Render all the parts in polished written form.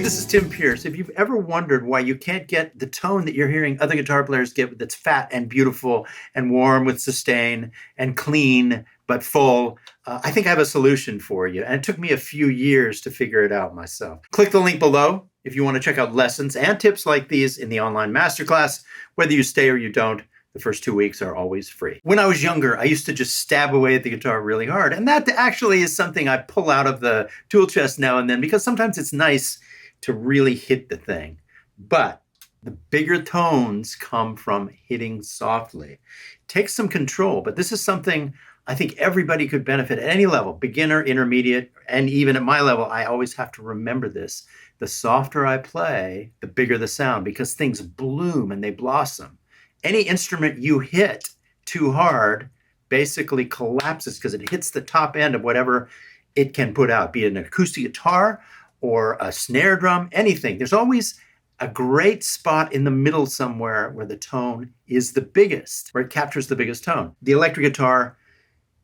this is Tim Pierce. If you've ever wondered why you can't get the tone that you're hearing other guitar players get that's fat and beautiful and warm with sustain and clean but full, I think I have a solution for you. And it took me a few years to figure it out myself. Click the link below if you want to check out lessons and tips like these in the online masterclass. Whether you stay or you don't, the first 2 weeks are always free. When I was younger, I used to just stab away at the guitar really hard. And that actually is something I pull out of the tool chest now and then, because sometimes it's nice to really hit the thing. But the bigger tones come from hitting softly. Take some control, but this is something I think everybody could benefit at any level, beginner, intermediate, and even at my level. I always have to remember this. The softer I play, the bigger the sound, because things bloom and they blossom. Any instrument you hit too hard basically collapses because it hits the top end of whatever it can put out, be it an acoustic guitar or a snare drum, anything. There's always a great spot in the middle somewhere where the tone is the biggest, where it captures the biggest tone. The electric guitar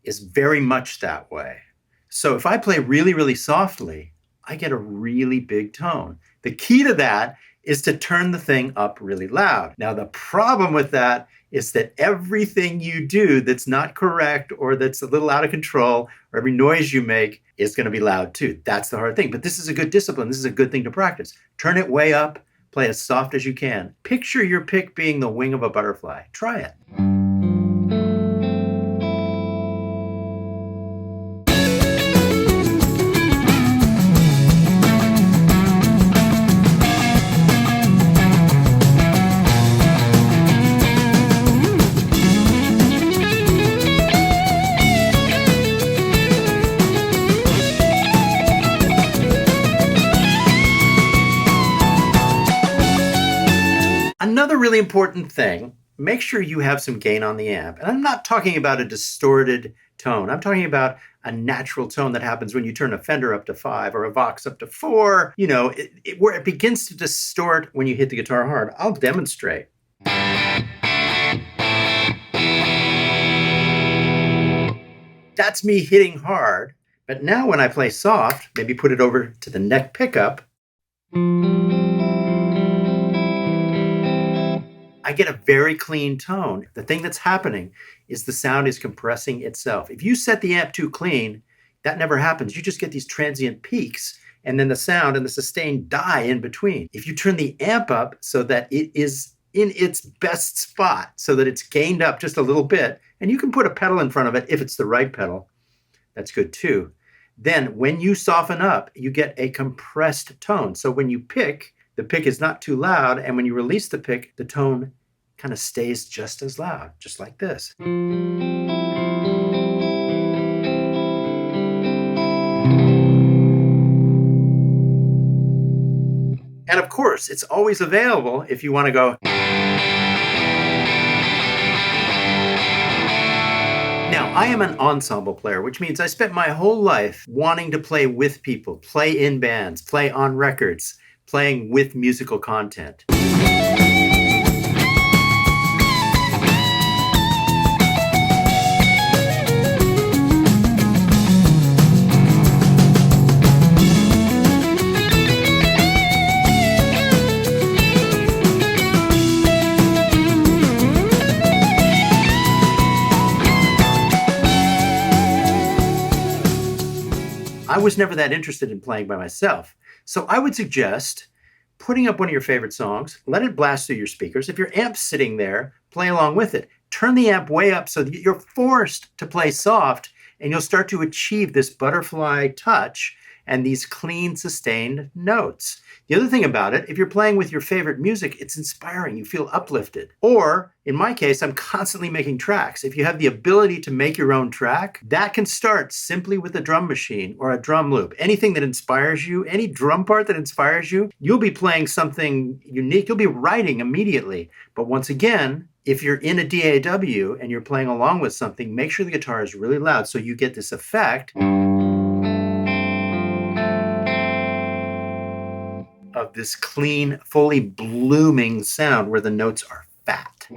is very much that way. So if I play really, really softly, I get a really big tone. The key to that is to turn the thing up really loud. Now, the problem with that is that everything you do that's not correct or that's a little out of control, or every noise you make is going to be loud too. That's the hard thing. But this is a good discipline. This is a good thing to practice. Turn it way up, play as soft as you can. Picture your pick being the wing of a butterfly. Try it. Another really important thing, make sure you have some gain on the amp. And I'm not talking about a distorted tone. I'm talking about a natural tone that happens when you turn a Fender up to 5 or a Vox up to 4, where it begins to distort when you hit the guitar hard. I'll demonstrate. That's me hitting hard. But now when I play soft, maybe put it over to the neck pickup, I get a very clean tone. The thing that's happening is the sound is compressing itself. If you set the amp too clean, that never happens. You just get these transient peaks, and then the sound and the sustain die in between. If you turn the amp up so that it is in its best spot, so that it's gained up just a little bit, and you can put a pedal in front of it if it's the right pedal, that's good too. Then when you soften up, you get a compressed tone. So when you pick, the pick is not too loud, and when you release the pick, the tone kind of stays just as loud, just like this. And of course, it's always available if you want to go. Now, I am an ensemble player, which means I spent my whole life wanting to play with people, play in bands, play on records, playing with musical content. I was never that interested in playing by myself. So I would suggest putting up one of your favorite songs, let it blast through your speakers. If your amp's sitting there, play along with it. Turn the amp way up so that you're forced to play soft, and you'll start to achieve this butterfly touch and these clean, sustained notes. The other thing about it, if you're playing with your favorite music, it's inspiring. You feel uplifted. Or, in my case, I'm constantly making tracks. If you have the ability to make your own track, that can start simply with a drum machine or a drum loop. Anything that inspires you, any drum part that inspires you, you'll be playing something unique. You'll be writing immediately. But once again, if you're in a DAW and you're playing along with something, make sure the guitar is really loud so you get this effect of this clean, fully blooming sound where the notes are fat.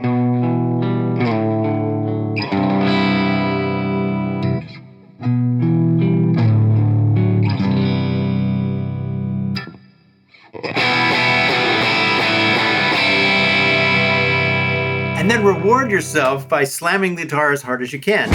And then reward yourself by slamming the guitar as hard as you can.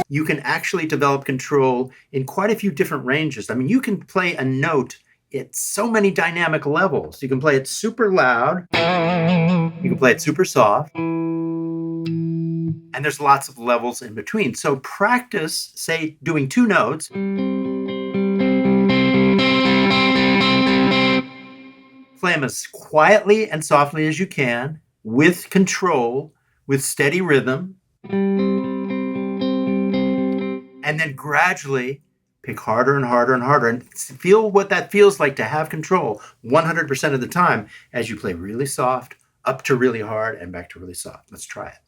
You can actually develop control in quite a few different ranges. I mean, you can play a note at so many dynamic levels. You can play it super loud, you can play it super soft, and there's lots of levels in between. So practice, say, doing two notes. Play them as quietly and softly as you can, with control, with steady rhythm. And then gradually pick harder and harder and harder and feel what that feels like to have control 100% of the time as you play really soft, up to really hard, and back to really soft. Let's try it.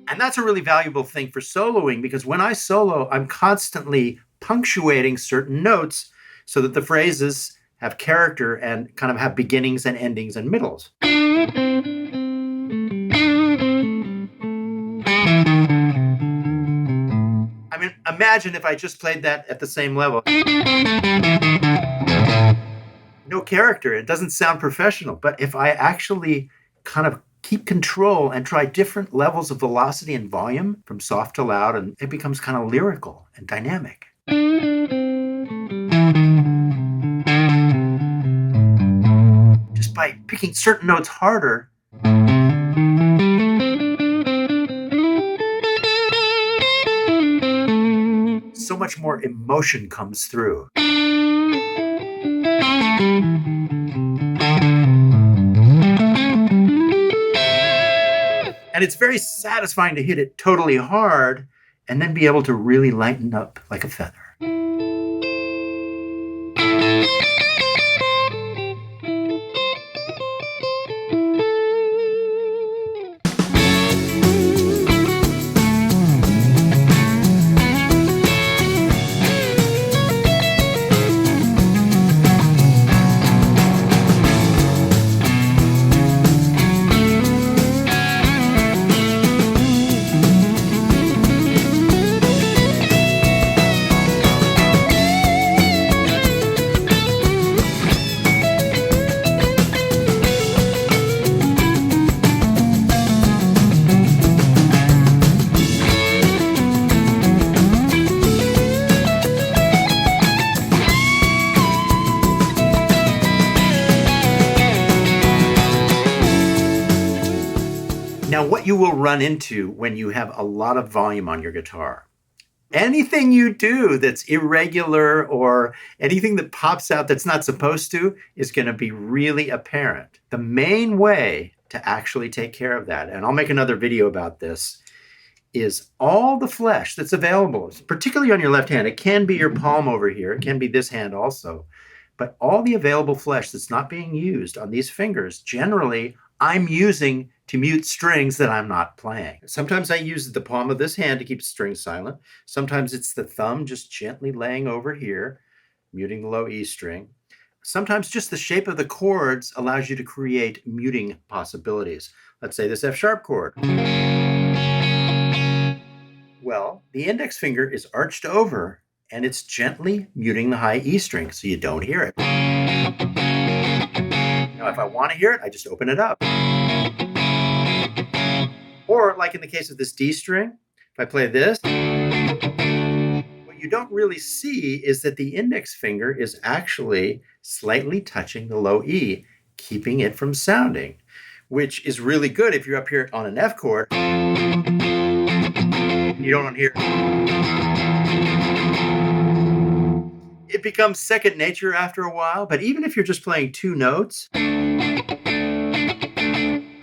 And that's a really valuable thing for soloing, because when I solo, I'm constantly punctuating certain notes so that the phrases have character and kind of have beginnings and endings and middles. I mean, imagine if I just played that at the same level. No character. It doesn't sound professional. But if I actually kind of keep control and try different levels of velocity and volume from soft to loud, and it becomes kind of lyrical and dynamic. Just by picking certain notes harder, so much more emotion comes through. And it's very satisfying to hit it totally hard and then be able to really lighten up like a feather. Now, what you will run into when you have a lot of volume on your guitar, anything you do that's irregular or anything that pops out that's not supposed to is going to be really apparent. The main way to actually take care of that, and I'll make another video about this, is all the flesh that's available, particularly on your left hand. It can be your palm over here. It can be this hand also. But all the available flesh that's not being used on these fingers, generally, I'm using to mute strings that I'm not playing. Sometimes I use the palm of this hand to keep strings silent. Sometimes it's the thumb just gently laying over here, muting the low E string. Sometimes just the shape of the chords allows you to create muting possibilities. Let's say this F sharp chord. Well, the index finger is arched over and it's gently muting the high E string so you don't hear it. Now, if I want to hear it, I just open it up. Or like in the case of this D string, if I play this, what you don't really see is that the index finger is actually slightly touching the low E, keeping it from sounding, which is really good if you're up here on an F chord. You don't hear. It becomes second nature after a while, but even if you're just playing two notes,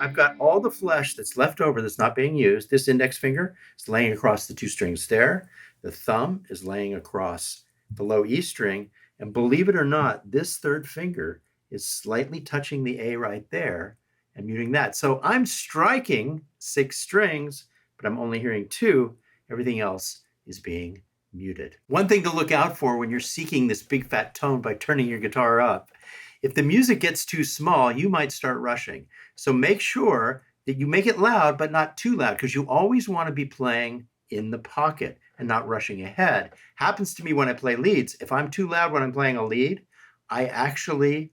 I've got all the flesh that's left over that's not being used. This index finger is laying across the two strings there. The thumb is laying across the low E string. And believe it or not, this third finger is slightly touching the A right there and muting that. So I'm striking 6 strings, but I'm only hearing 2. Everything else is being muted. One thing to look out for when you're seeking this big fat tone by turning your guitar up, if the music gets too small, you might start rushing. So make sure that you make it loud, but not too loud, because you always want to be playing in the pocket and not rushing ahead. Happens to me when I play leads. If I'm too loud when I'm playing a lead, I actually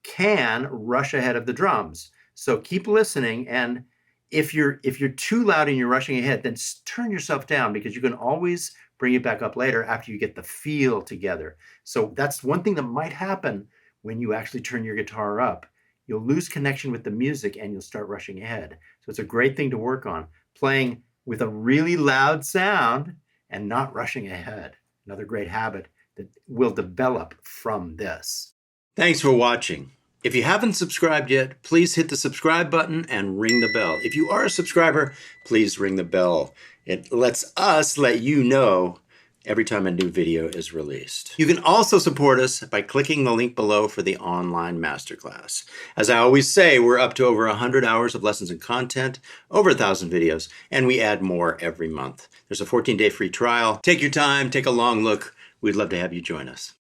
can rush ahead of the drums. So keep listening, and if you're too loud and you're rushing ahead, then turn yourself down, because you can always bring it back up later after you get the feel together. So that's one thing that might happen when you actually turn your guitar up. You'll lose connection with the music and you'll start rushing ahead. So it's a great thing to work on, playing with a really loud sound and not rushing ahead. Another great habit that will develop from this. Thanks for watching. If you haven't subscribed yet, please hit the subscribe button and ring the bell. If you are a subscriber, please ring the bell. It lets us let you know every time a new video is released. You can also support us by clicking the link below for the online masterclass. As I always say, we're up to over 100 hours of lessons and content, over 1,000 videos, and we add more every month. There's a 14-day free trial. Take your time, take a long look. We'd love to have you join us.